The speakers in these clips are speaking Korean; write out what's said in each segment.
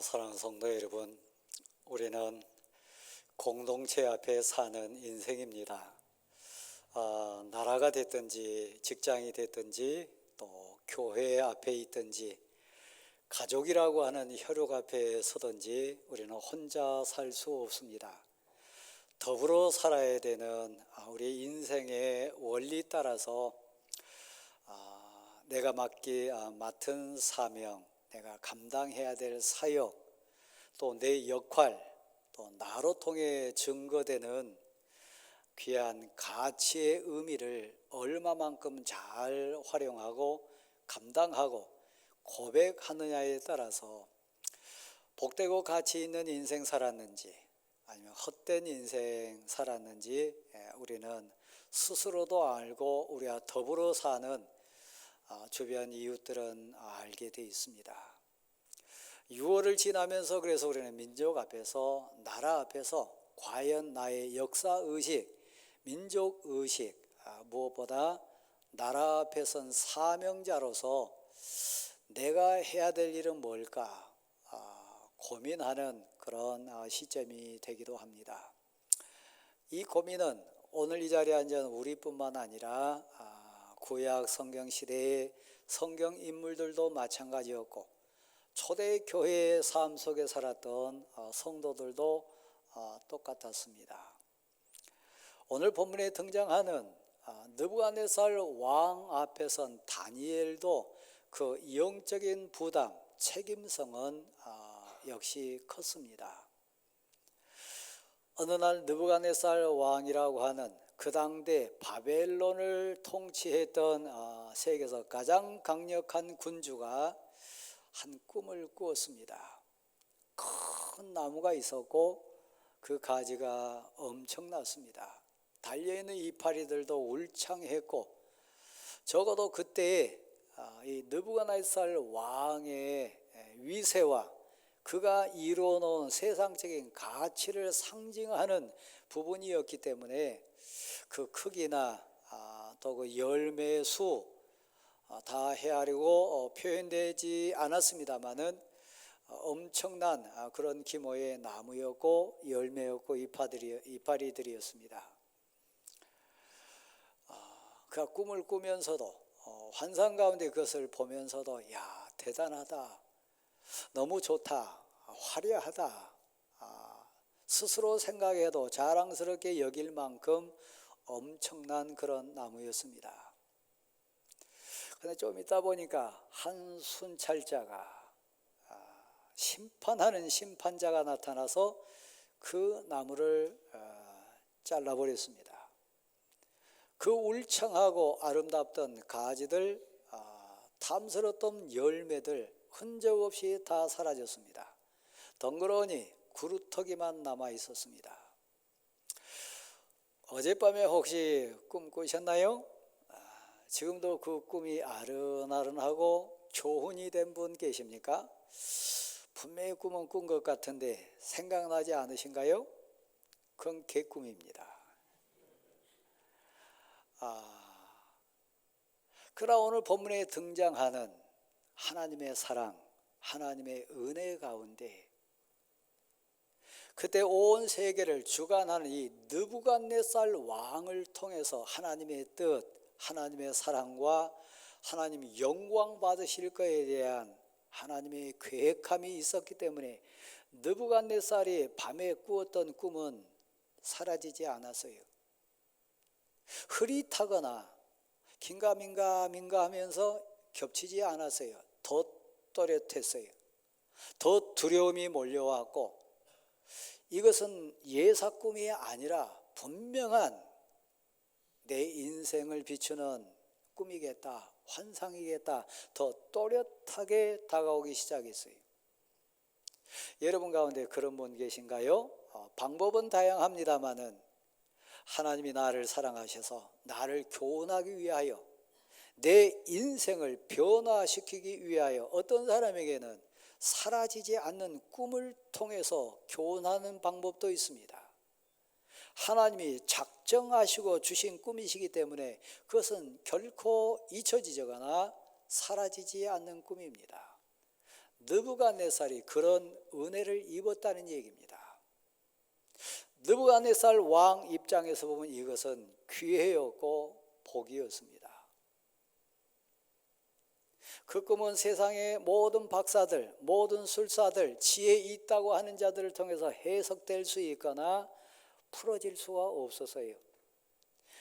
사랑하는 성도 여러분, 우리는 공동체 앞에 사는 인생입니다. 나라가 됐든지 직장이 됐든지 또 교회 앞에 있든지 가족이라고 하는 혈육 앞에 서든지 우리는 혼자 살 수 없습니다. 더불어 살아야 되는 우리 인생의 원리 따라서 내가 맡은 사명, 내가 감당해야 될 사역, 또 내 역할, 또 나로 통해 증거되는 귀한 가치의 의미를 얼마만큼 잘 활용하고 감당하고 고백하느냐에 따라서 복되고 가치 있는 인생 살았는지 아니면 헛된 인생 살았는지 우리는 스스로도 알고 우리와 더불어 사는 주변 이웃들은 알게 되어 있습니다. 6월을 지나면서 그래서 우리는 민족 앞에서, 나라 앞에서 과연 나의 역사의식, 민족의식, 무엇보다 나라 앞에 선 사명자로서 내가 해야 될 일은 뭘까 고민하는 그런 시점이 되기도 합니다. 이 고민은 오늘 이 자리에 앉은 우리뿐만 아니라 구약 성경 시대의 성경 인물들도 마찬가지였고 초대 교회의 삶 속에 살았던 성도들도 똑같았습니다. 오늘 본문에 등장하는 느부갓네살 왕 앞에 선 다니엘도 그 영적인 부담, 책임성은 역시 컸습니다. 어느 날 느부갓네살 왕이라고 하는 그 당대 바벨론을 통치했던 세계에서 가장 강력한 군주가 한 꿈을 꾸었습니다. 큰 나무가 있었고 그 가지가 엄청났습니다. 달려있는 이파리들도 울창했고 적어도 그때에 이 느부갓네살 왕의 위세와 그가 이루어놓은 세상적인 가치를 상징하는 부분이었기 때문에 그 크기나 또 그 열매의 수 다 헤아리고 표현되지 않았습니다마는 엄청난 그런 규모의 나무였고 열매였고 이파리들이었습니다. 그가 꿈을 꾸면서도 환상 가운데 그것을 보면서도 야, 대단하다, 너무 좋다, 화려하다, 스스로 생각해도 자랑스럽게 여길 만큼 엄청난 그런 나무였습니다. 그런데 좀 있다 보니까 한 순찰자가 심판하는 심판자가 나타나서 그 나무를 잘라버렸습니다. 그 울창하고 아름답던 가지들, 탐스럽던 열매들 흔적 없이 다 사라졌습니다. 덩그러니 구루터기만 남아 있었습니다. 어젯밤에 혹시 꿈 꾸셨나요? 지금도 그 꿈이 아른아른하고 교훈이 된 분 계십니까? 분명히 꿈은 꾼 것 같은데 생각나지 않으신가요? 그건 개꿈입니다. 그러나 오늘 본문에 등장하는 하나님의 사랑, 하나님의 은혜 가운데 그때 온 세계를 주관하는 이 느부갓네살 왕을 통해서 하나님의 뜻, 하나님의 사랑과 하나님이 영광 받으실 것에 대한 하나님의 계획함이 있었기 때문에 느부갓네살이 밤에 꾸었던 꿈은 사라지지 않았어요. 흐릿하거나 긴가민가 하면서 겹치지 않았어요. 더 또렷했어요. 더 두려움이 몰려왔고 이것은 예사 꿈이 아니라 분명한 내 인생을 비추는 꿈이겠다, 환상이겠다, 더 또렷하게 다가오기 시작했어요. 여러분 가운데 그런 분 계신가요? 방법은 다양합니다마는 하나님이 나를 사랑하셔서 나를 교훈하기 위하여 내 인생을 변화시키기 위하여 어떤 사람에게는 사라지지 않는 꿈을 통해서 교훈하는 방법도 있습니다. 하나님이 작정하시고 주신 꿈이시기 때문에 그것은 결코 잊혀지거나 사라지지 않는 꿈입니다. 느부갓네살이 그런 은혜를 입었다는 얘기입니다. 느부갓네살 왕 입장에서 보면 이것은 기회였고 복이었습니다. 그 꿈은 세상의 모든 박사들, 모든 술사들, 지혜 있다고 하는 자들을 통해서 해석될 수 있거나 풀어질 수가 없어서요.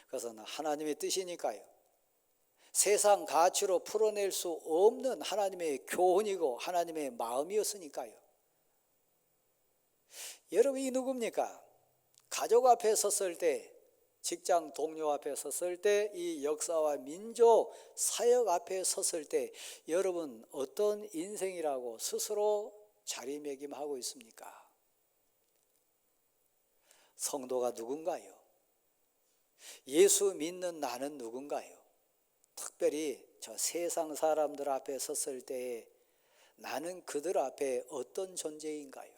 그것은 하나님의 뜻이니까요. 세상 가치로 풀어낼 수 없는 하나님의 교훈이고 하나님의 마음이었으니까요. 여러분이 누굽니까? 가족 앞에 섰을 때, 직장 동료 앞에 섰을 때, 이 역사와 민족 사역 앞에 섰을 때 여러분 어떤 인생이라고 스스로 자리매김하고 있습니까? 성도가 누군가요? 예수 믿는 나는 누군가요? 특별히 저 세상 사람들 앞에 섰을 때 나는 그들 앞에 어떤 존재인가요?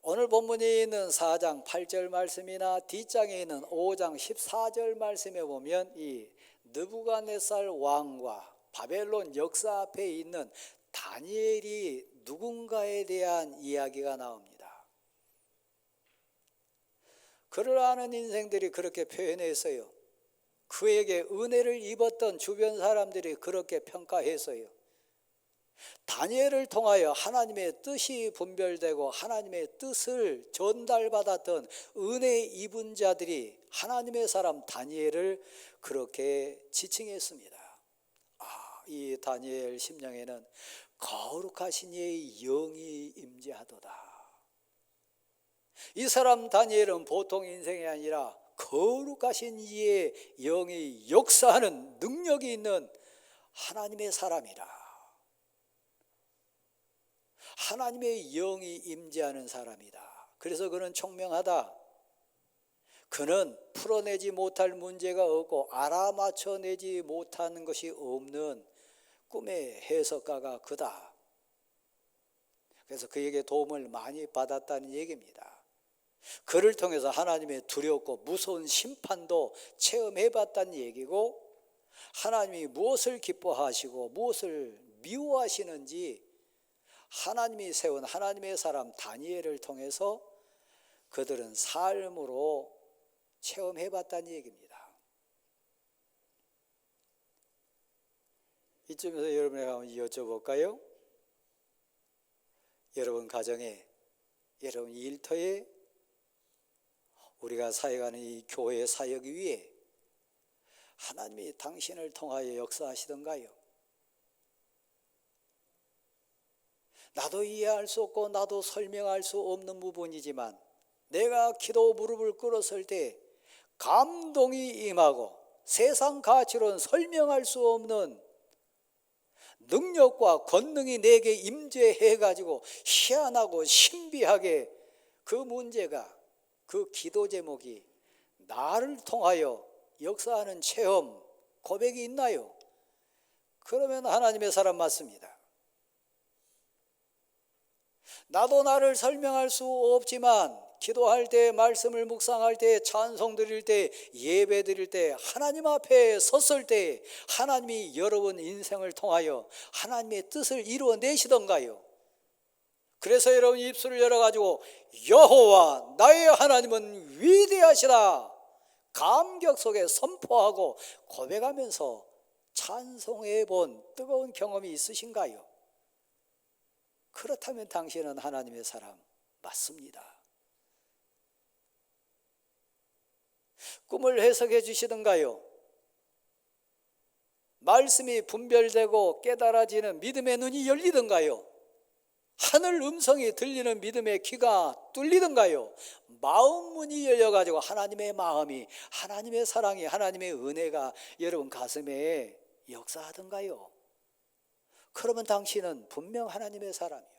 오늘 본문에 있는 4장 8절 말씀이나 뒷장에 있는 5장 14절 말씀에 보면 이 느부갓네살 왕과 바벨론 역사 앞에 있는 다니엘이 누군가에 대한 이야기가 나옵니다. 그를 아는 인생들이 그렇게 표현했어요. 그에게 은혜를 입었던 주변 사람들이 그렇게 평가했어요. 다니엘을 통하여 하나님의 뜻이 분별되고 하나님의 뜻을 전달받았던 은혜 입은 자들이 하나님의 사람 다니엘을 그렇게 지칭했습니다. 이 다니엘 심령에는 거룩하신 이의 영이 임재하도다. 이 사람 다니엘은 보통 인생이 아니라 거룩하신 이의 영이 역사하는 능력이 있는 하나님의 사람이라. 하나님의 영이 임재하는 사람이다. 그래서 그는 총명하다. 그는 풀어내지 못할 문제가 없고 알아맞혀내지 못하는 것이 없는 꿈의 해석가가 그다. 그래서 그에게 도움을 많이 받았다는 얘기입니다. 그를 통해서 하나님의 두렵고 무서운 심판도 체험해봤다는 얘기고 하나님이 무엇을 기뻐하시고 무엇을 미워하시는지 하나님이 세운 하나님의 사람 다니엘을 통해서 그들은 삶으로 체험해봤다는 얘기입니다. 이쯤에서 여러분에게 한번 여쭤볼까요? 여러분 가정에, 여러분 일터에, 우리가 사역하는 이 교회 사역 위에 하나님이 당신을 통하여 역사하시던가요? 나도 이해할 수 없고 나도 설명할 수 없는 부분이지만 내가 기도 무릎을 꿇었을 때 감동이 임하고 세상 가치로는 설명할 수 없는 능력과 권능이 내게 임재해가지고 희한하고 신비하게 그 문제가, 그 기도 제목이 나를 통하여 역사하는 체험, 고백이 있나요? 그러면 하나님의 사람 맞습니다. 나도 나를 설명할 수 없지만 기도할 때, 말씀을 묵상할 때, 찬송 드릴 때, 예배 드릴 때, 하나님 앞에 섰을 때 하나님이 여러분 인생을 통하여 하나님의 뜻을 이루어내시던가요? 그래서 여러분 입술을 열어가지고 여호와 나의 하나님은 위대하시다 감격 속에 선포하고 고백하면서 찬송해 본 뜨거운 경험이 있으신가요? 그렇다면 당신은 하나님의 사람 맞습니다. 꿈을 해석해 주시던가요? 말씀이 분별되고 깨달아지는 믿음의 눈이 열리던가요? 하늘 음성이 들리는 믿음의 귀가 뚫리던가요? 마음 문이 열려가지고 하나님의 마음이, 하나님의 사랑이, 하나님의 은혜가 여러분 가슴에 역사하던가요? 그러면 당신은 분명 하나님의 사람이요.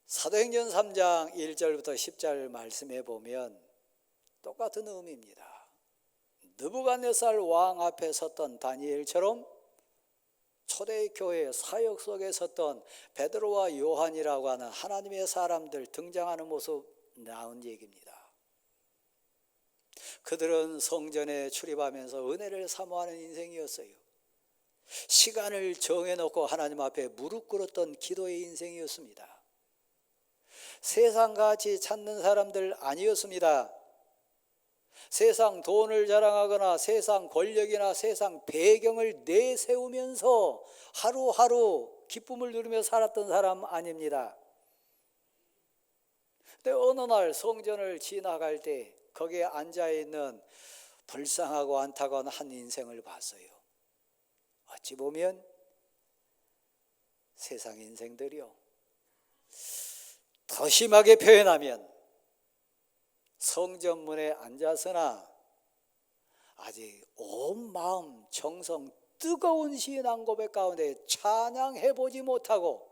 사도행전 3장 1절부터 10절 말씀해 보면 똑같은 의미입니다. 느부갓네살 왕 앞에 섰던 다니엘처럼 초대교회 사역 속에 섰던 베드로와 요한이라고 하는 하나님의 사람들 등장하는 모습 나온 얘기입니다. 그들은 성전에 출입하면서 은혜를 사모하는 인생이었어요. 시간을 정해놓고 하나님 앞에 무릎 꿇었던 기도의 인생이었습니다. 세상같이 찾는 사람들 아니었습니다. 세상 돈을 자랑하거나 세상 권력이나 세상 배경을 내세우면서 하루하루 기쁨을 누리며 살았던 사람 아닙니다. 근데 어느 날 성전을 지나갈 때 거기에 앉아있는 불쌍하고 안타까운 한 인생을 봤어요. 어찌 보면 세상 인생들이요, 더 심하게 표현하면 성전문에 앉아서나 아직 온 마음 정성 뜨거운 신앙 고백 가운데 찬양해보지 못하고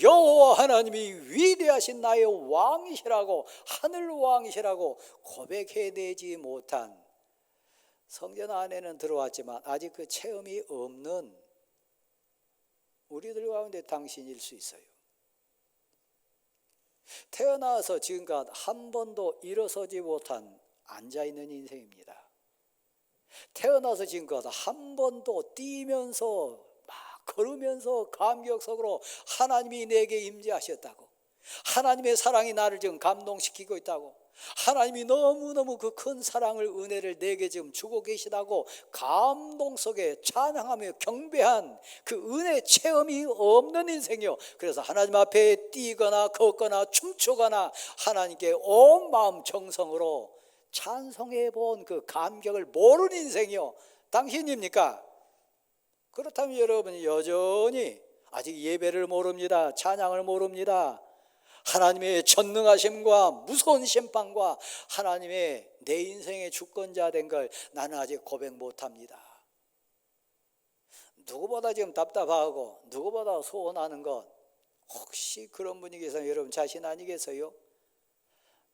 여호와 하나님이 위대하신 나의 왕이시라고, 하늘 왕이시라고 고백해내지 못한, 성전 안에는 들어왔지만 아직 그 체험이 없는 우리들 가운데 당신일 수 있어요. 태어나서 지금까지 한 번도 일어서지 못한 앉아있는 인생입니다. 태어나서 지금까지 한 번도 뛰면서 막 걸으면서 감격 속으로 하나님이 내게 임재하셨다고, 하나님의 사랑이 나를 지금 감동시키고 있다고, 하나님이 너무너무 그 큰 사랑을, 은혜를 내게 지금 주고 계시다고 감동 속에 찬양하며 경배한 그 은혜 체험이 없는 인생이요, 그래서 하나님 앞에 뛰거나 걷거나 춤추거나 하나님께 온 마음 정성으로 찬송해 본 그 감격을 모르는 인생이요, 당신입니까? 그렇다면 여러분이 여전히 아직 예배를 모릅니다. 찬양을 모릅니다. 하나님의 전능하심과 무서운 심판과 하나님의 내 인생의 주권자 된 걸 나는 아직 고백 못합니다. 누구보다 지금 답답하고 누구보다 소원하는 것, 혹시 그런 분이 계세요? 여러분 자신 아니겠어요?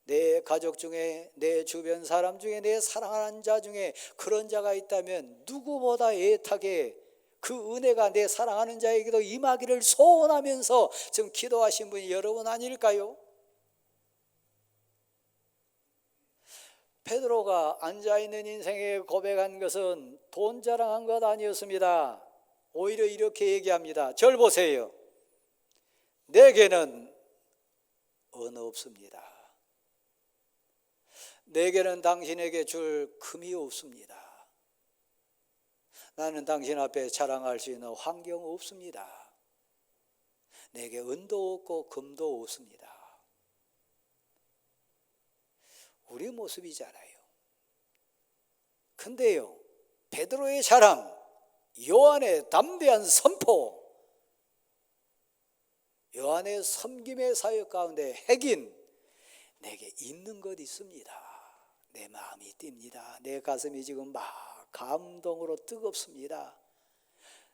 내 가족 중에, 내 주변 사람 중에, 내 사랑하는 자 중에 그런 자가 있다면 누구보다 애타게 그 은혜가 내 사랑하는 자에게도 임하기를 소원하면서 지금 기도하신 분이 여러분 아닐까요? 베드로가 앉아있는 인생에 고백한 것은 돈 자랑한 것 아니었습니다. 오히려 이렇게 얘기합니다. 절 보세요. 내게는 언어 없습니다. 내게는 당신에게 줄 금이 없습니다. 나는 당신 앞에 자랑할 수 있는 환경 없습니다. 내게 은도 없고 금도 없습니다. 우리 모습이잖아요. 근데요, 베드로의 자랑, 요한의 담대한 선포, 요한의 섬김의 사역 가운데 핵인, 내게 있는 것 있습니다. 내 마음이 뜁니다. 내 가슴이 지금 막 감동으로 뜨겁습니다.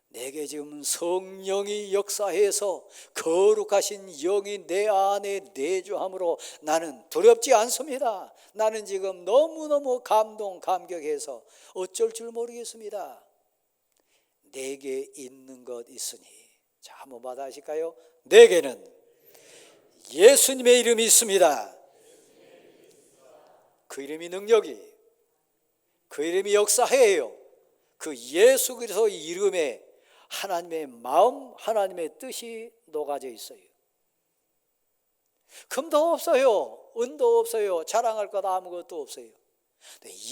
내게 지금 성령이 역사해서 거룩하신 영이 내 안에 내주함으로 나는 두렵지 않습니다. 나는 지금 너무너무 감격해서 어쩔 줄 모르겠습니다. 내게 있는 것 있으니. 자, 한번 받아하실까요? 내게는 예수님의 이름이 있습니다. 그 이름이 능력이, 그 이름이 역사해요. 그 예수 그리스도의 이름에 하나님의 마음, 하나님의 뜻이 녹아져 있어요. 금도 없어요. 은도 없어요. 자랑할 것 아무것도 없어요.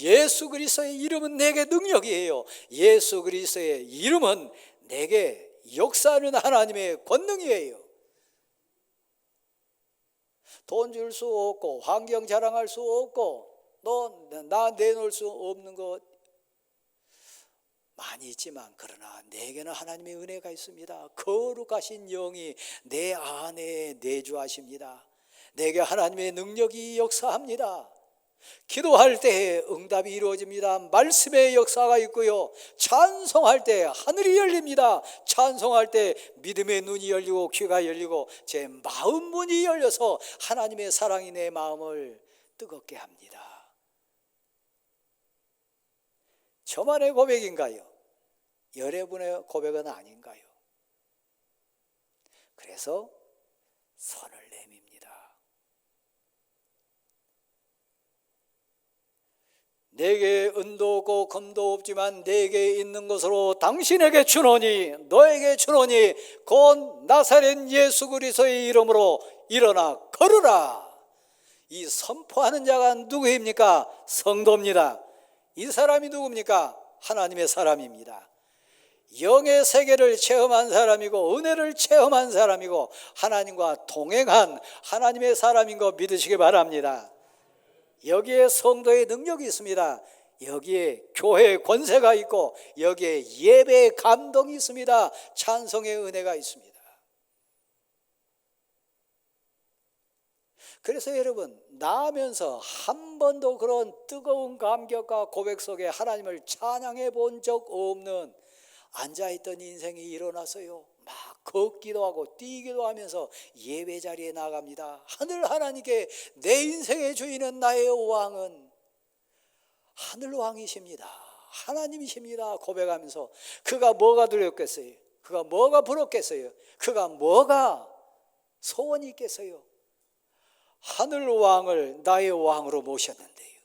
예수 그리스도의 이름은 내게 능력이에요. 예수 그리스도의 이름은 내게 역사하는 하나님의 권능이에요. 돈 줄 수 없고 환경 자랑할 수 없고 나 내놓을 수 없는 것 많이 있지만, 그러나 내게는 하나님의 은혜가 있습니다. 거룩하신 영이 내 안에 내주하십니다. 내게 하나님의 능력이 역사합니다. 기도할 때 응답이 이루어집니다. 말씀의 역사가 있고요, 찬송할 때 하늘이 열립니다. 찬송할 때 믿음의 눈이 열리고 귀가 열리고 제 마음 문이 열려서 하나님의 사랑이 내 마음을 뜨겁게 합니다. 저만의 고백인가요? 여러분의 고백은 아닌가요? 그래서 손을 내밉니다. 내게 은도 없고 금도 없지만 내게 있는 것으로 당신에게 주노니 너에게 주노니 곧 나사렛 예수 그리스도의 이름으로 일어나 걸으라. 이 선포하는 자가 누구입니까? 성도입니다. 이 사람이 누굽니까? 하나님의 사람입니다. 영의 세계를 체험한 사람이고 은혜를 체험한 사람이고 하나님과 동행한 하나님의 사람인 거 믿으시기 바랍니다. 여기에 성도의 능력이 있습니다. 여기에 교회의 권세가 있고 여기에 예배의 감동이 있습니다. 찬송의 은혜가 있습니다. 그래서 여러분, 나아면서 한 번도 그런 뜨거운 감격과 고백 속에 하나님을 찬양해 본 적 없는 앉아있던 인생이 일어나서요, 막 걷기도 하고 뛰기도 하면서 예배 자리에 나갑니다. 하늘 하나님께 내 인생의 주인은 나의 왕은 하늘 왕이십니다. 하나님이십니다. 고백하면서 그가 뭐가 두렵겠어요? 그가 뭐가 부럽겠어요? 그가 뭐가 소원이 있겠어요? 하늘 왕을 나의 왕으로 모셨는데요,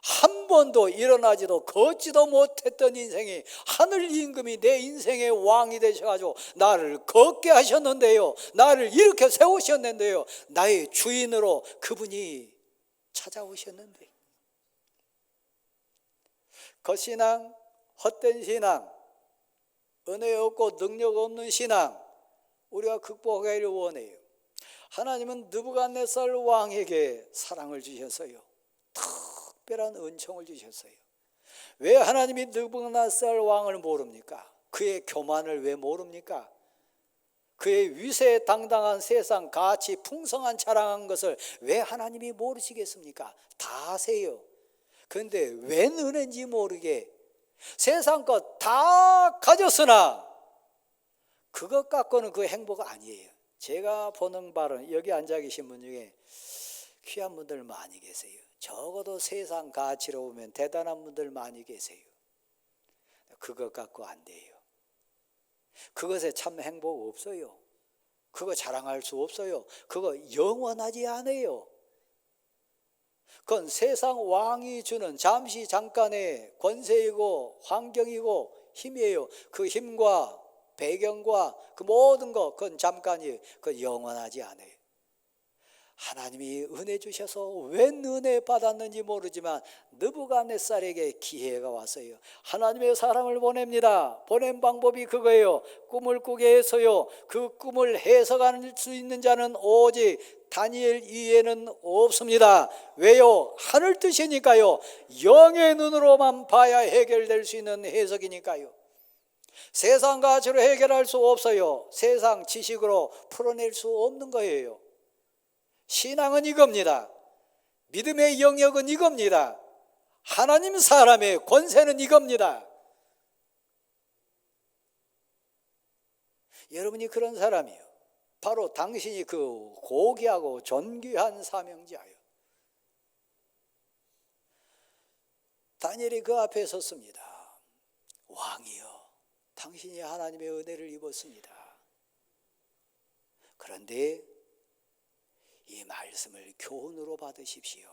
한 번도 일어나지도 걷지도 못했던 인생이 하늘 임금이 내 인생의 왕이 되셔가지고 나를 걷게 하셨는데요, 나를 이렇게 세우셨는데요, 나의 주인으로 그분이 찾아오셨는데, 겉신앙, 헛된 신앙, 은혜 없고 능력 없는 신앙, 우리가 극복하기를 원해요. 하나님은 느부갓네살 왕에게 사랑을 주셨어요. 특별한 은총을 주셨어요. 왜 하나님이 느부갓네살 왕을 모릅니까? 그의 교만을 왜 모릅니까? 그의 위세 당당한 세상 가치 풍성한 자랑한 것을 왜 하나님이 모르시겠습니까? 다 아세요. 그런데 웬 은혜인지 모르게 세상 것 다 가졌으나 그것 갖고는 그 행복 아니에요. 제가 보는 바는 여기 앉아 계신 분 중에 귀한 분들 많이 계세요. 적어도 세상 가치로 보면 대단한 분들 많이 계세요. 그것 갖고 안 돼요. 그것에 참 행복 없어요. 그거 자랑할 수 없어요. 그거 영원하지 않아요. 그건 세상 왕이 주는 잠시 잠깐의 권세이고 환경이고 힘이에요. 그 힘과 배경과 그 모든 것, 그건 잠깐이에요. 그건 영원하지 않아요. 하나님이 은혜 주셔서 웬 은혜 받았는지 모르지만 느부갓네살에게 기회가 왔어요. 하나님의 사람을 보냅니다. 보낸 방법이 그거예요. 꿈을 꾸게 해서요, 그 꿈을 해석할 수 있는 자는 오직 다니엘 이외에는 없습니다. 왜요? 하늘 뜻이니까요. 영의 눈으로만 봐야 해결될 수 있는 해석이니까요. 세상 가치로 해결할 수 없어요. 세상 지식으로 풀어낼 수 없는 거예요. 신앙은 이겁니다. 믿음의 영역은 이겁니다. 하나님 사람의 권세는 이겁니다. 여러분이 그런 사람이요, 바로 당신이 그 고귀하고 존귀한 사명자요. 다니엘이 그 앞에 섰습니다. 왕이요, 당신이 하나님의 은혜를 입었습니다. 그런데 이 말씀을 교훈으로 받으십시오.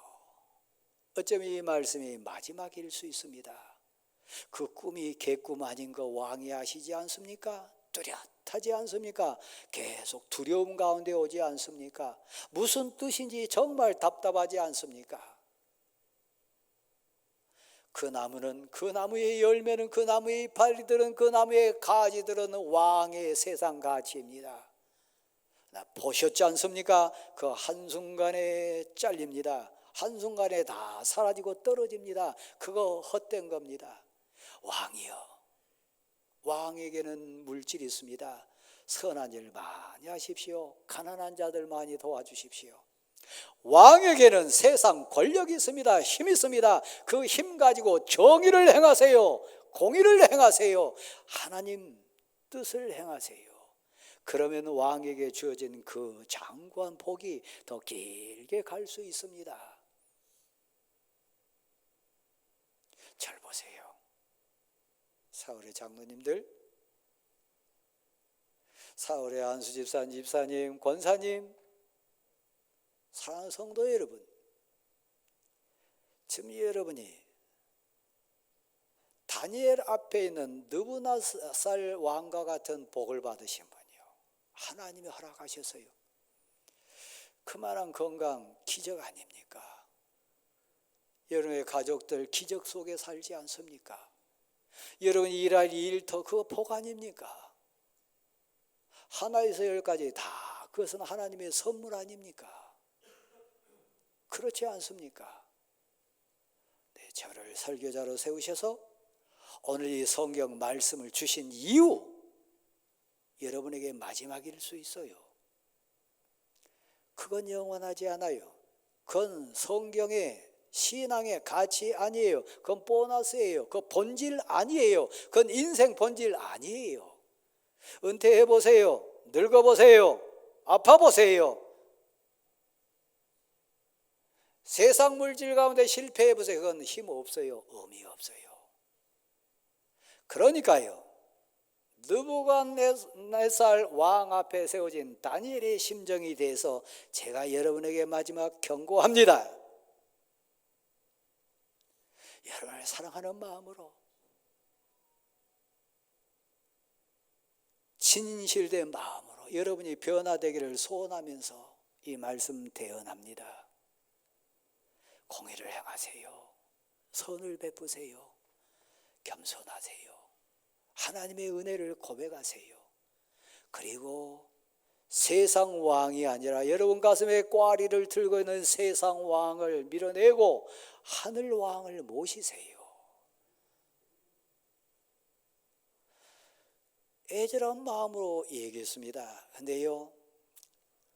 어쩌면 이 말씀이 마지막일 수 있습니다. 그 꿈이 개꿈 아닌 거 왕이 아시지 않습니까? 뚜렷하지 않습니까? 계속 두려움 가운데 오지 않습니까? 무슨 뜻인지 정말 답답하지 않습니까? 그 나무는, 그 나무의 열매는, 그 나무의 이파리들은, 그 나무의 가지들은 왕의 세상 가치입니다. 보셨지 않습니까? 그 한순간에 잘립니다. 한순간에 다 사라지고 떨어집니다. 그거 헛된 겁니다. 왕이요, 왕에게는 물질이 있습니다. 선한 일 많이 하십시오. 가난한 자들 많이 도와주십시오. 왕에게는 세상 권력이 있습니다. 힘이 있습니다. 그 힘 가지고 정의를 행하세요. 공의를 행하세요. 하나님 뜻을 행하세요. 그러면 왕에게 주어진 그 장구한 복이 더 길게 갈 수 있습니다. 잘 보세요. 사울의 장로님들, 사울의 안수 집사님, 권사님, 사랑하는 성도 여러분, 지금 여러분이 다니엘 앞에 있는 느부갓네살 왕과 같은 복을 받으신 분이요, 하나님이 허락하셨어요. 그만한 건강 기적 아닙니까? 여러분의 가족들 기적 속에 살지 않습니까? 여러분이 일할 이 일터 그거 복 아닙니까? 하나에서 열까지 다 그것은 하나님의 선물 아닙니까? 그렇지 않습니까? 네, 저를 설교자로 세우셔서 오늘 이 성경 말씀을 주신 이유, 여러분에게 마지막일 수 있어요. 그건 영원하지 않아요. 그건 성경의 신앙의 가치 아니에요. 그건 보너스예요. 그건 본질 아니에요. 그건 인생 본질 아니에요. 은퇴해 보세요. 늙어 보세요. 아파 보세요. 세상 물질 가운데 실패해 보세요. 그건 힘 없어요. 의미 없어요. 그러니까요, 느부갓네살 왕 앞에 세워진 다니엘의 심정에 대해서 제가 여러분에게 마지막 경고합니다. 여러분을 사랑하는 마음으로 진실된 마음으로 여러분이 변화되기를 소원하면서 이 말씀 대언합니다. 공의를 행하세요. 선을 베푸세요. 겸손하세요. 하나님의 은혜를 고백하세요. 그리고 세상 왕이 아니라 여러분 가슴에 꽈리를 들고 있는 세상 왕을 밀어내고 하늘 왕을 모시세요. 애절한 마음으로 얘기했습니다. 근데요,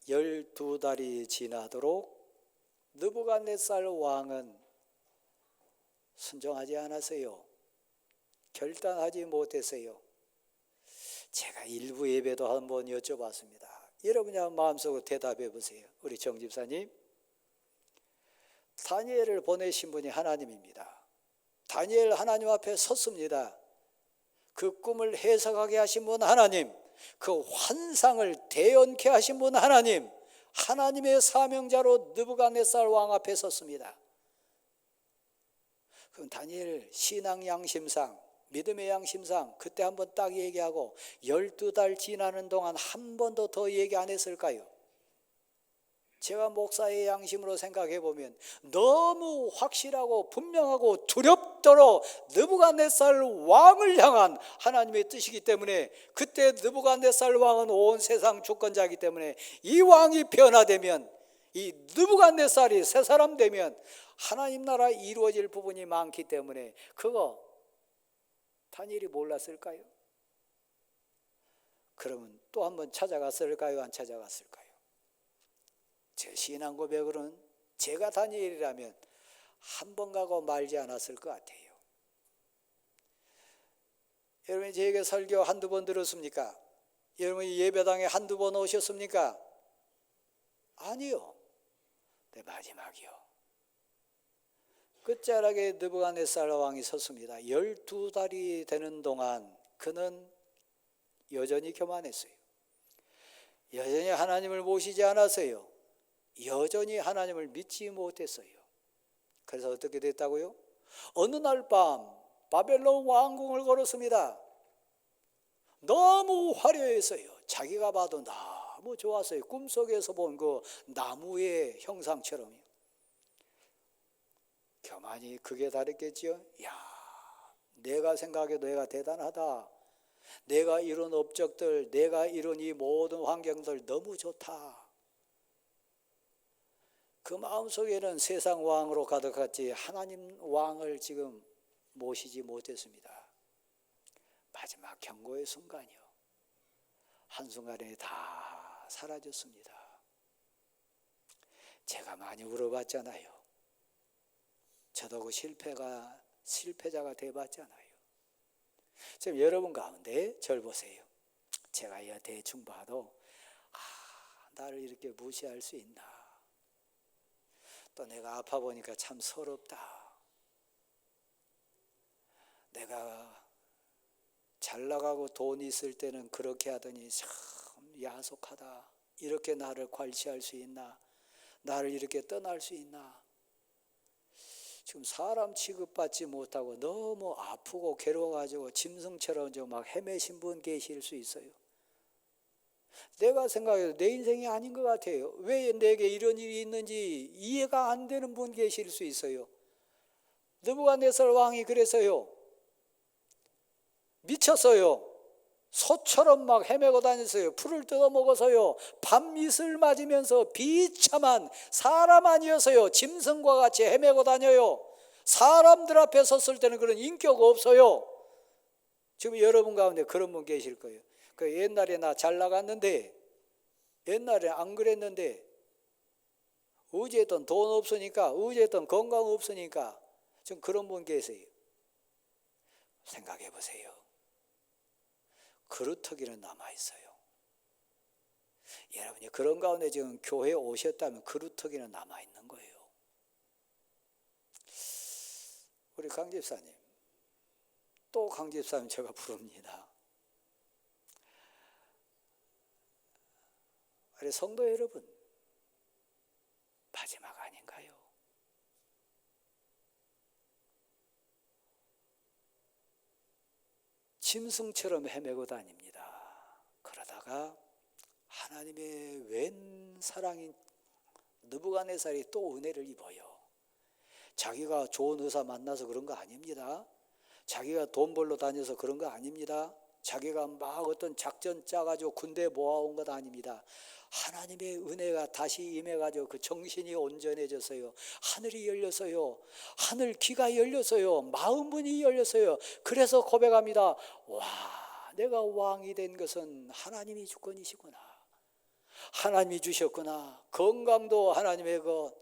12달이 지나도록 느부갓네살 왕은 순종하지 않았어요. 결단하지 못했어요. 제가 일부 예배도 한번 여쭤봤습니다. 여러분이 마음속으로 대답해 보세요. 우리 정 집사님, 다니엘을 보내신 분이 하나님입니다. 다니엘 하나님 앞에 섰습니다. 그 꿈을 해석하게 하신 분 하나님, 그 환상을 대연케 하신 분 하나님, 하나님의 사명자로 느부갓네살 왕 앞에 섰습니다. 그럼 다니엘 신앙 양심상, 믿음의 양심상 그때 한번 딱 얘기하고 12달 지나는 동안 한 번도 더 얘기 안 했을까요? 제가 목사의 양심으로 생각해 보면 너무 확실하고 분명하고 두렵도록 느부갓네살 왕을 향한 하나님의 뜻이기 때문에, 그때 느부갓네살 왕은 온 세상 주권자이기 때문에 이 왕이 변화되면, 이 느부갓네살이 새 사람 되면 하나님 나라 이루어질 부분이 많기 때문에 그거 다니엘이 몰랐을까요? 그러면 또 한번 찾아갔을까요? 안 찾아갔을까요? 제 신앙 고백으로는 제가 다니엘이라면 한 번 가고 말지 않았을 것 같아요. 여러분이 저에게 설교 한두 번 들었습니까? 여러분이 예배당에 한두 번 오셨습니까? 아니요. 네, 마지막이요. 끝자락에 느부갓네살 왕이 섰습니다. 12달이 되는 동안 그는 여전히 교만했어요. 여전히 하나님을 모시지 않았어요. 여전히 하나님을 믿지 못했어요. 그래서 어떻게 됐다고요? 어느 날 밤 바벨론 왕궁을 걸었습니다. 너무 화려했어요. 자기가 봐도 너무 좋았어요. 꿈속에서 본 그 나무의 형상처럼. 교만이 그게 다르겠죠. 야, 내가 생각해도 내가 대단하다. 내가 이룬 업적들, 내가 이룬 이 모든 환경들 너무 좋다. 그 마음속에는 세상 왕으로 가득했지 하나님 왕을 지금 모시지 못했습니다. 마지막 경고의 순간이요, 한순간에 다 사라졌습니다. 제가 많이 울어봤잖아요. 저도 그 실패자가 돼봤잖아요. 지금 여러분 가운데 절 보세요. 제가 대충 봐도 나를 이렇게 무시할 수 있나, 또 내가 아파 보니까 참 서럽다, 내가 잘 나가고 돈 있을 때는 그렇게 하더니 참 야속하다, 이렇게 나를 괄시할 수 있나, 나를 이렇게 떠날 수 있나. 지금 사람 취급받지 못하고 너무 아프고 괴로워가지고 짐승처럼 좀 막 헤매신 분 계실 수 있어요. 내가 생각해도 내 인생이 아닌 것 같아요. 왜 내게 이런 일이 있는지 이해가 안 되는 분 계실 수 있어요. 느부갓네살 왕이 그래서요, 미쳤어요. 소처럼 막 헤매고 다녔어요. 풀을 뜯어먹어서요, 밤이슬 맞으면서 비참한 사람 아니어서요, 짐승과 같이 헤매고 다녀요. 사람들 앞에 섰을 때는 그런 인격 없어요. 지금 여러분 가운데 그런 분 계실 거예요. 그 옛날에 나 잘 나갔는데, 옛날에 안 그랬는데, 어제든 돈 없으니까, 어제든 건강 없으니까, 지금 그런 분 계세요. 생각해 보세요. 그루터기는 남아있어요. 여러분이 그런 가운데 지금 교회에 오셨다면 그루터기는 남아있는 거예요. 우리 강 집사님, 또 강 집사님 제가 부릅니다. 우리 성도 여러분, 마지막 아닌가요? 짐승처럼 헤매고 다닙니다. 그러다가 하나님의 웬 사랑인 느부갓네살이 또 은혜를 입어요. 자기가 좋은 의사 만나서 그런 거 아닙니다. 자기가 돈 벌러 다녀서 그런 거 아닙니다. 자기가 막 어떤 작전 짜가지고 군대 모아온 것 아닙니다. 하나님의 은혜가 다시 임해가지고 그 정신이 온전해졌어요. 하늘이 열렸어요. 하늘 귀가 열렸어요. 마음 문이 열렸어요. 그래서 고백합니다. 와, 내가 왕이 된 것은 하나님이 주권이시구나. 하나님이 주셨구나. 건강도 하나님의 것,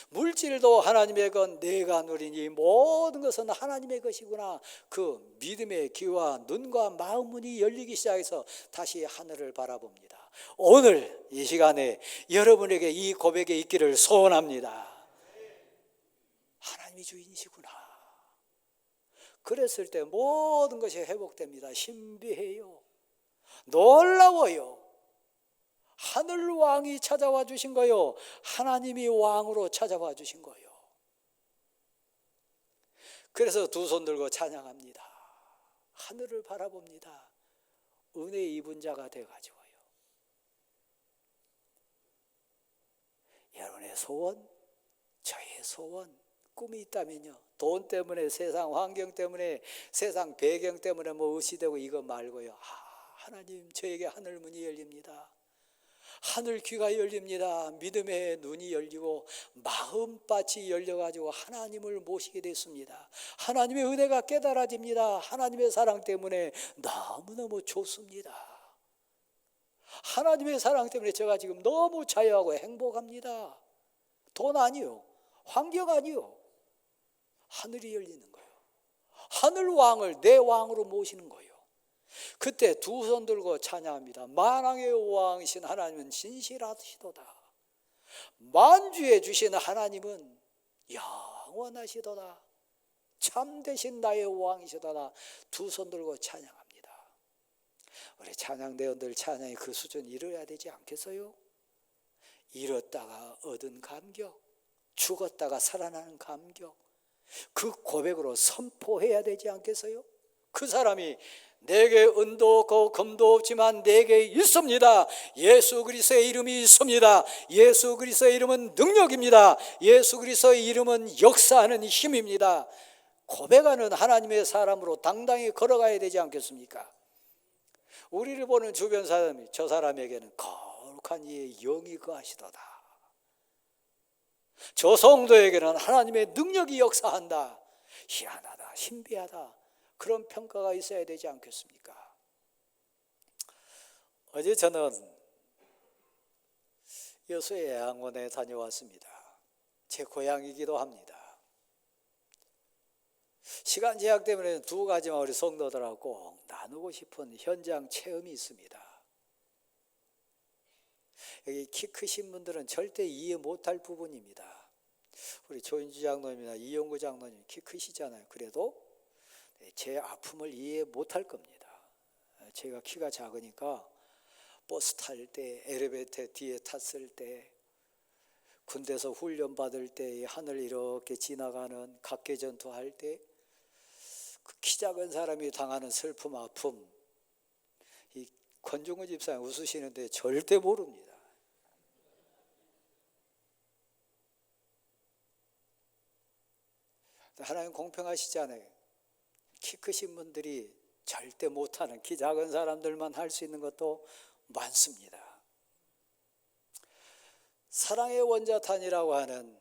물질도 하나님의 것, 내가 누린 이 모든 것은 하나님의 것이구나. 그 믿음의 귀와 눈과 마음 문이 열리기 시작해서 다시 하늘을 바라봅니다. 오늘 이 시간에 여러분에게 이 고백이 있기를 소원합니다. 하나님이 주인이시구나. 그랬을 때 모든 것이 회복됩니다. 신비해요. 놀라워요. 하늘 왕이 찾아와 주신 거요. 하나님이 왕으로 찾아와 주신 거요. 그래서 두 손 들고 찬양합니다. 하늘을 바라봅니다. 은혜 입은 자가 돼가지고요. 여러분의 소원, 저의 소원, 꿈이 있다면요, 돈 때문에, 세상 환경 때문에, 세상 배경 때문에 뭐 의시되고 이거 말고요, 하나님 저에게 하늘 문이 열립니다. 하늘 귀가 열립니다. 믿음의 눈이 열리고 마음밭이 열려가지고 하나님을 모시게 됐습니다. 하나님의 은혜가 깨달아집니다. 하나님의 사랑 때문에 너무너무 좋습니다. 하나님의 사랑 때문에 제가 지금 너무 자유하고 행복합니다. 돈 아니요, 환경 아니요, 하늘이 열리는 거예요. 하늘 왕을 내 왕으로 모시는 거예요. 그때 두 손 들고 찬양합니다. 만왕의 왕이신 하나님은 진실하시도다. 만주에 주신 하나님은 영원하시도다. 참되신 나의 왕이시도다. 두 손 들고 찬양합니다. 우리 찬양대원들 찬양의 그 수준 이뤄야 되지 않겠어요? 잃었다가 얻은 감격, 죽었다가 살아나는 감격, 그 고백으로 선포해야 되지 않겠어요? 그 사람이 내게 은도 없고 금도 없지만 내게 있습니다. 예수 그리스도의 이름이 있습니다. 예수 그리스도의 이름은 능력입니다. 예수 그리스도의 이름은 역사하는 힘입니다. 고백하는 하나님의 사람으로 당당히 걸어가야 되지 않겠습니까? 우리를 보는 주변 사람이 저 사람에게는 거룩한 이의 영이 거하시도다. 저 성도에게는 하나님의 능력이 역사한다. 희한하다, 신비하다, 그런 평가가 있어야 되지 않겠습니까? 어제 저는 여수의 양원에 다녀왔습니다. 제 고향이기도 합니다. 시간 제약 때문에 두 가지만 우리 성도들하고 꼭 나누고 싶은 현장 체험이 있습니다. 여기 키 크신 분들은 절대 이해 못할 부분입니다. 우리 조인주 장로님이나 이용구 장로님 키 크시잖아요. 그래도 제 아픔을 이해 못할 겁니다. 제가 키가 작으니까 버스 탈 때, 엘리베이터 뒤에 탔을 때 군대에서 훈련 받을 때 하늘 이렇게 지나가는 각계 전투할 때 그 키 작은 사람이 당하는 슬픔, 아픔, 이 권중우 집사님 웃으시는데 절대 모릅니다. 하나님 공평하시잖아요. 키 크신 분들이 절대 못하는, 키 작은 사람들만 할 수 있는 것도 많습니다. 사랑의 원자탄이라고 하는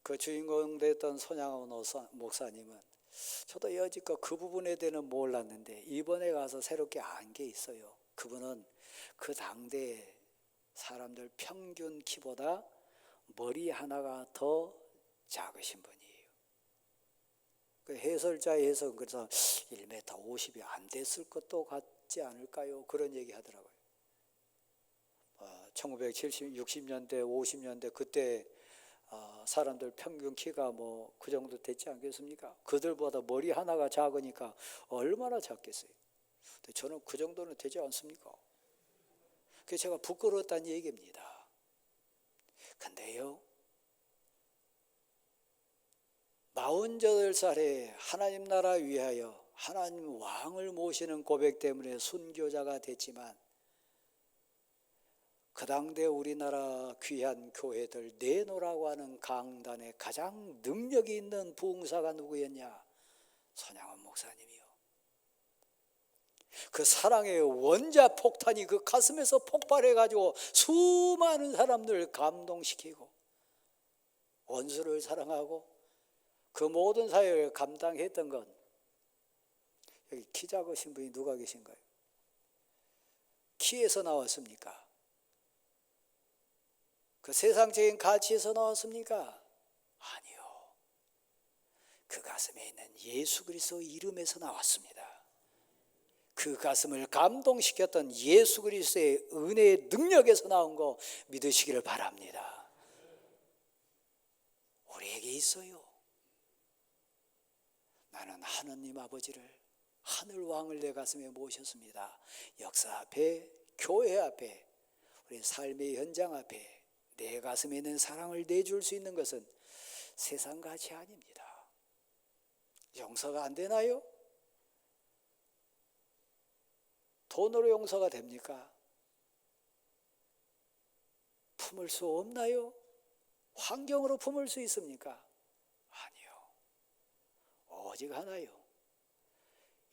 그 주인공 됐던 손양원 목사님은 저도 여지껏 그 부분에 대해서는 몰랐는데 이번에 가서 새롭게 안 게 있어요. 그분은 그 당대 사람들 평균 키보다 머리 하나가 더 작으신 분이에요. 그 해설자의 해석은 그래서 1m 50이 안 됐을 것도 같지 않을까요? 그런 얘기 하더라고요. 1970, 60년대, 50년대 그때 사람들 평균 키가 뭐 그 정도 됐지 않겠습니까? 그들보다 머리 하나가 작으니까 얼마나 작겠어요. 근데 저는 그 정도는 되지 않습니까? 그래서 제가 부끄러웠다는 얘기입니다. 근데요, 48살에 하나님 나라 위하여 하나님 왕을 모시는 고백 때문에 순교자가 됐지만 그 당대 우리나라 귀한 교회들 내노라고 하는 강단에 가장 능력이 있는 부흥사가 누구였냐? 손양원 목사님이요. 그 사랑의 원자 폭탄이 그 가슴에서 폭발해가지고 수많은 사람들 감동시키고 원수를 사랑하고 그 모든 사역을 감당했던 건, 여기 키 작으신 분이 누가 계신가요? 키에서 나왔습니까? 그 세상적인 가치에서 나왔습니까? 아니요. 그 가슴에 있는 예수 그리스도 이름에서 나왔습니다. 그 가슴을 감동시켰던 예수 그리스도의 은혜의 능력에서 나온 거 믿으시기를 바랍니다. 우리에게 있어요. 나는 하느님 아버지를, 하늘 왕을 내 가슴에 모셨습니다. 역사 앞에, 교회 앞에, 우리 삶의 현장 앞에 내 가슴에 있는 사랑을 내줄 수 있는 것은 세상 가치 아닙니다. 용서가 안 되나요? 돈으로 용서가 됩니까? 품을 수 없나요? 환경으로 품을 수 있습니까? 아니요. 오직 하나요.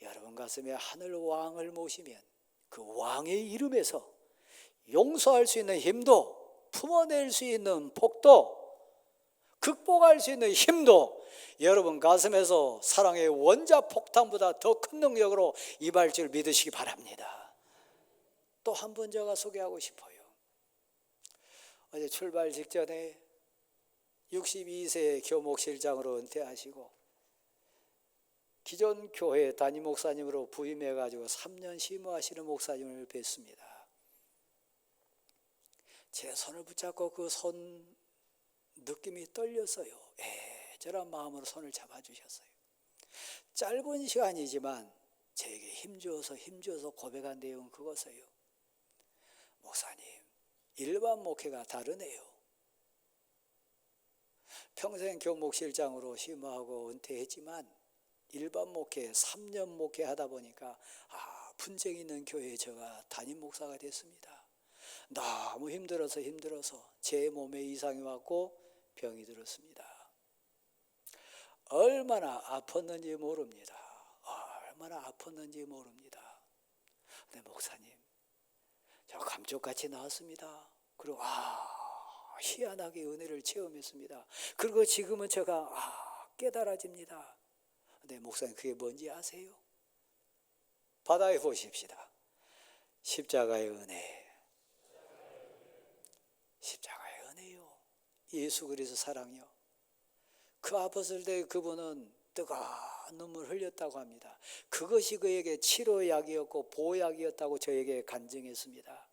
여러분 가슴에 하늘 왕을 모시면 그 왕의 이름에서 용서할 수 있는 힘도, 품어낼 수 있는 복도, 극복할 수 있는 힘도 여러분 가슴에서 사랑의 원자 폭탄보다 더 큰 능력으로 임할 줄 믿으시기 바랍니다. 또 한 번 제가 소개하고 싶어요. 어제 출발 직전에 62세 교목실장으로 은퇴하시고 기존 교회 담임 목사님으로 부임해가지고 3년 심호하시는 목사님을 뵀습니다. 제 손을 붙잡고 그 손 느낌이 떨렸어요. 애절한 마음으로 손을 잡아주셨어요. 짧은 시간이지만 저에게 힘주어서 고백한 내용은 그것이에요. 목사님, 일반 목회가 다르네요. 평생 교목실장으로 심호하고 은퇴했지만 일반 목회 3년 목회하다 보니까 분쟁 있는 교회에 제가 담임 목사가 됐습니다. 너무 힘들어서 제 몸에 이상이 왔고 병이 들었습니다. 얼마나 아팠는지 모릅니다. 근데 목사님, 저 감쪽같이 나왔습니다. 그리고 희한하게 은혜를 체험했습니다. 그리고 지금은 제가 깨달아집니다. 근데 목사님, 그게 뭔지 아세요? 바다에 보십시다. 십자가의 은혜. 십자가의 은혜요. 예수 그리스도 사랑이요. 그 아팠을 때 그분은 뜨거운 눈물 흘렸다고 합니다. 그것이 그에게 치료약이었고 보약이었다고 저에게 간증했습니다.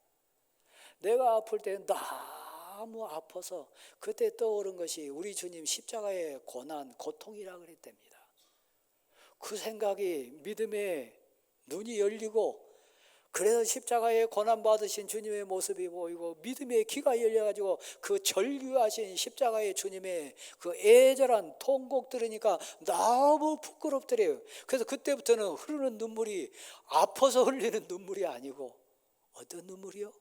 내가 아플 때 너무 아파서 그때 떠오른 것이 우리 주님 십자가의 고난, 고통이라 그랬답니다. 그 생각이 믿음의 눈이 열리고 그래서 십자가에 고난받으신 주님의 모습이 보이고 믿음의 귀가 열려가지고 그 절규하신 십자가의 주님의 그 애절한 통곡 들으니까 너무 부끄럽더래요. 그래서 그때부터는 흐르는 눈물이 아파서 흘리는 눈물이 아니고 어떤 눈물이요?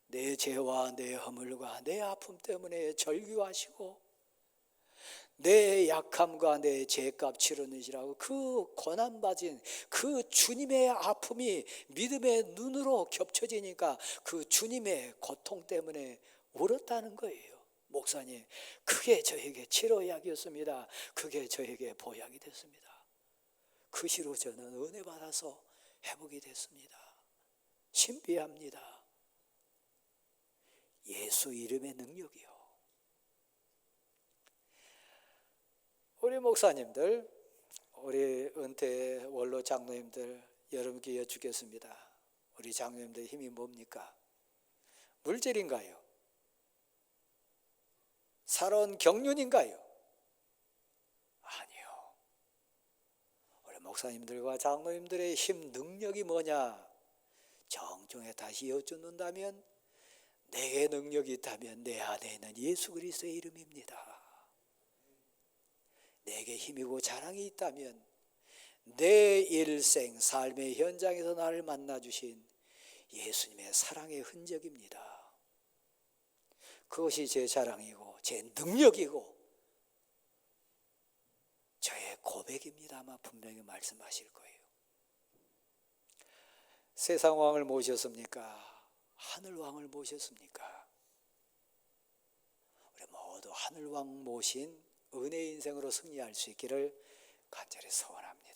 내 죄와 내 허물과 내 아픔 때문에 절규하시고 내 약함과 내 죄값 치르느시라고 그 고난받은 그 주님의 아픔이 믿음의 눈으로 겹쳐지니까 그 주님의 고통 때문에 울었다는 거예요. 목사님, 그게 저에게 치료약이었습니다. 그게 저에게 보약이 됐습니다. 그 시로 저는 은혜 받아서 회복이 됐습니다. 신비합니다. 예수 이름의 능력이요. 우리 목사님들, 우리 은퇴 원로 장로님들 여러분께 여쭙겠습니다. 우리 장로님들 힘이 뭡니까? 물질인가요? 살아온 경륜인가요? 아니요. 우리 목사님들과 장로님들의 힘, 능력이 뭐냐? 정중에 다시 여쭙는다면 내게 능력이 있다면 내 안에 있는 예수 그리스도의 이름입니다. 내게 힘이고 자랑이 있다면 내 일생 삶의 현장에서 나를 만나주신 예수님의 사랑의 흔적입니다. 그것이 제 자랑이고 제 능력이고 저의 고백입니다. 아마 분명히 말씀하실 거예요. 세상 왕을 모셨습니까? 하늘 왕을 모셨습니까? 우리 모두 하늘 왕 모신 은혜의 인생으로 승리할 수 있기를 간절히 소원합니다.